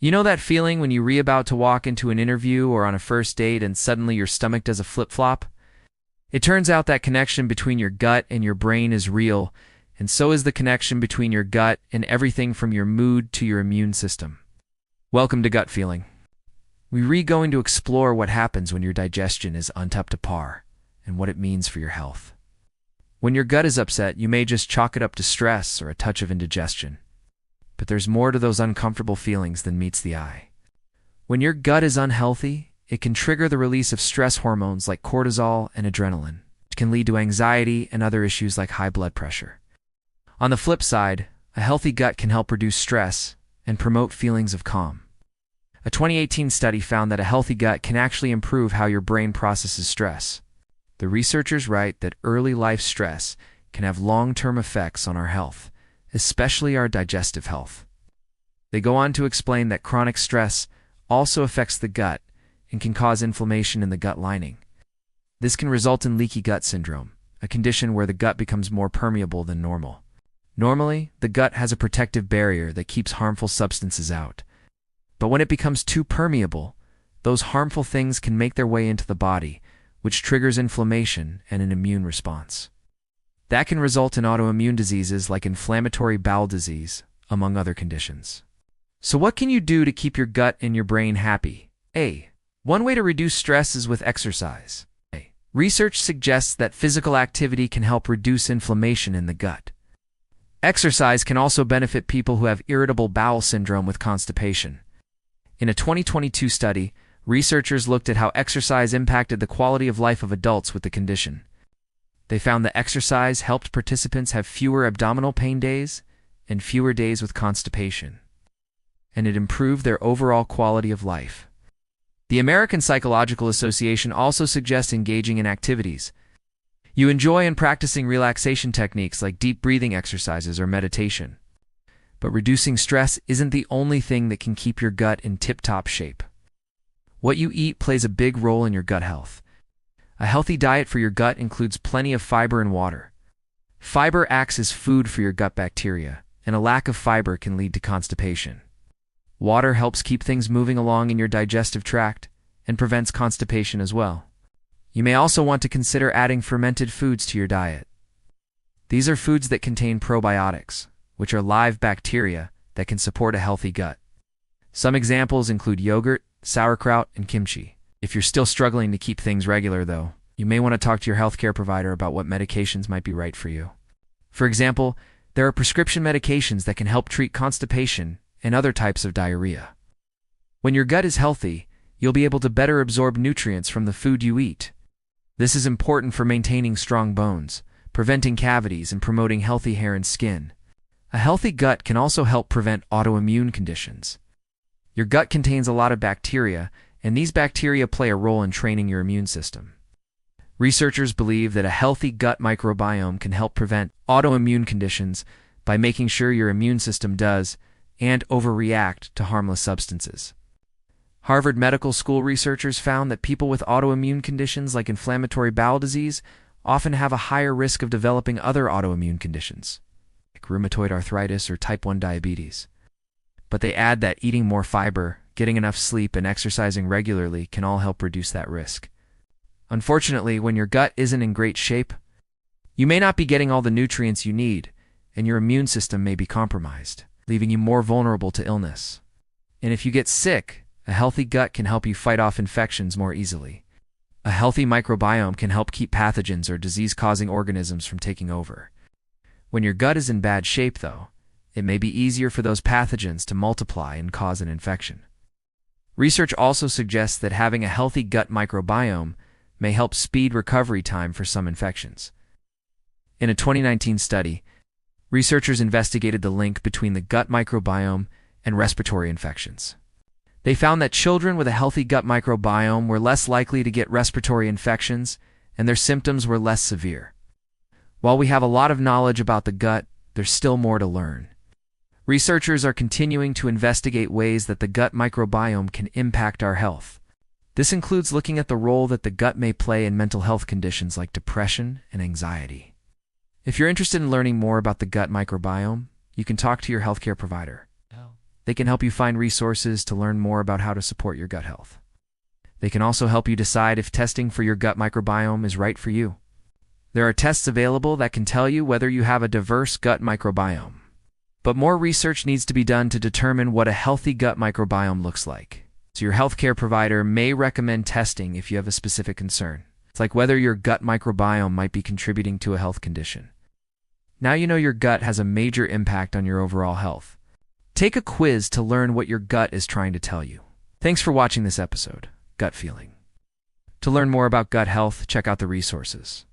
You know that feeling when you're about to walk into an interview or on a first date and suddenly your stomach does a flip-flop? It turns out that connection between your gut and your brain is real, and so is the connection between your gut and everything from your mood to your immune system. Welcome to Gut Feeling. We're going to explore what happens when your digestion is up to par and what it means for your health. When your gut is upset, you may just chalk it up to stress or a touch of indigestion. But there's more to those uncomfortable feelings than meets the eye. When your gut is unhealthy, it can trigger the release of stress hormones like cortisol and adrenaline, which can lead to anxiety and other issues like high blood pressure. On the flip side, a healthy gut can help reduce stress and promote feelings of calm. A 2018 study found that a healthy gut can actually improve how your brain processes stress. The researchers write that early life stress can have long-term effects on our health, especially our digestive health. They go on to explain that chronic stress also affects the gut and can cause inflammation in the gut lining. This can result in leaky gut syndrome, a condition where the gut becomes more permeable than normal. Normally, the gut has a protective barrier that keeps harmful substances out. But when it becomes too permeable, those harmful things can make their way into the body, which triggers inflammation and an immune response. That can result in autoimmune diseases like inflammatory bowel disease, among other conditions. So what can you do to keep your gut and your brain happy? One way to reduce stress is with exercise. Research suggests that physical activity can help reduce inflammation in the gut. Exercise can also benefit people who have irritable bowel syndrome with constipation. In a 2022 study, researchers looked at how exercise impacted the quality of life of adults with the condition. They found that exercise helped participants have fewer abdominal pain days and fewer days with constipation, and it improved their overall quality of life. The American Psychological Association also suggests engaging in activities you enjoy and practicing relaxation techniques like deep breathing exercises or meditation. But reducing stress isn't the only thing that can keep your gut in tip-top shape. What you eat plays a big role in your gut health. A healthy diet for your gut includes plenty of fiber and water. Fiber acts as food for your gut bacteria, and a lack of fiber can lead to constipation. Water helps keep things moving along in your digestive tract and prevents constipation as well. You may also want to consider adding fermented foods to your diet. These are foods that contain probiotics, which are live bacteria that can support a healthy gut. Some examples include yogurt, sauerkraut, and kimchi. If you're still struggling to keep things regular, though, you may want to talk to your healthcare provider about what medications might be right for you. For example, there are prescription medications that can help treat constipation and other types of diarrhea. When your gut is healthy, you'll be able to better absorb nutrients from the food you eat. This is important for maintaining strong bones, preventing cavities, and promoting healthy hair and skin. A healthy gut can also help prevent autoimmune conditions. Your gut contains a lot of bacteria, and these bacteria play a role in training your immune system. Researchers believe that a healthy gut microbiome can help prevent autoimmune conditions by making sure your immune system does and overreact to harmless substances. Harvard Medical School researchers found that people with autoimmune conditions like inflammatory bowel disease often have a higher risk of developing other autoimmune conditions, like rheumatoid arthritis or type 1 diabetes. But they add that eating more fiber, getting enough sleep, and exercising regularly can all help reduce that risk. Unfortunately, when your gut isn't in great shape, you may not be getting all the nutrients you need, and your immune system may be compromised, leaving you more vulnerable to illness. And if you get sick, a healthy gut can help you fight off infections more easily. A healthy microbiome can help keep pathogens or disease-causing organisms from taking over. When your gut is in bad shape, though, it may be easier for those pathogens to multiply and cause an infection. Research also suggests that having a healthy gut microbiome may help speed recovery time for some infections. In a 2019 study, researchers investigated the link between the gut microbiome and respiratory infections. They found that children with a healthy gut microbiome were less likely to get respiratory infections, and their symptoms were less severe. While we have a lot of knowledge about the gut, there's still more to learn. Researchers are continuing to investigate ways that the gut microbiome can impact our health. This includes looking at the role that the gut may play in mental health conditions like depression and anxiety. If you're interested in learning more about the gut microbiome, you can talk to your healthcare provider. They can help you find resources to learn more about how to support your gut health. They can also help you decide if testing for your gut microbiome is right for you. There are tests available that can tell you whether you have a diverse gut microbiome. But more research needs to be done to determine what a healthy gut microbiome looks like. So your healthcare provider may recommend testing if you have a specific concern. It's like whether your gut microbiome might be contributing to a health condition. Now you know your gut has a major impact on your overall health. Take a quiz to learn what your gut is trying to tell you. Thanks for watching this episode, Gut Feeling. To learn more about gut health, check out the resources.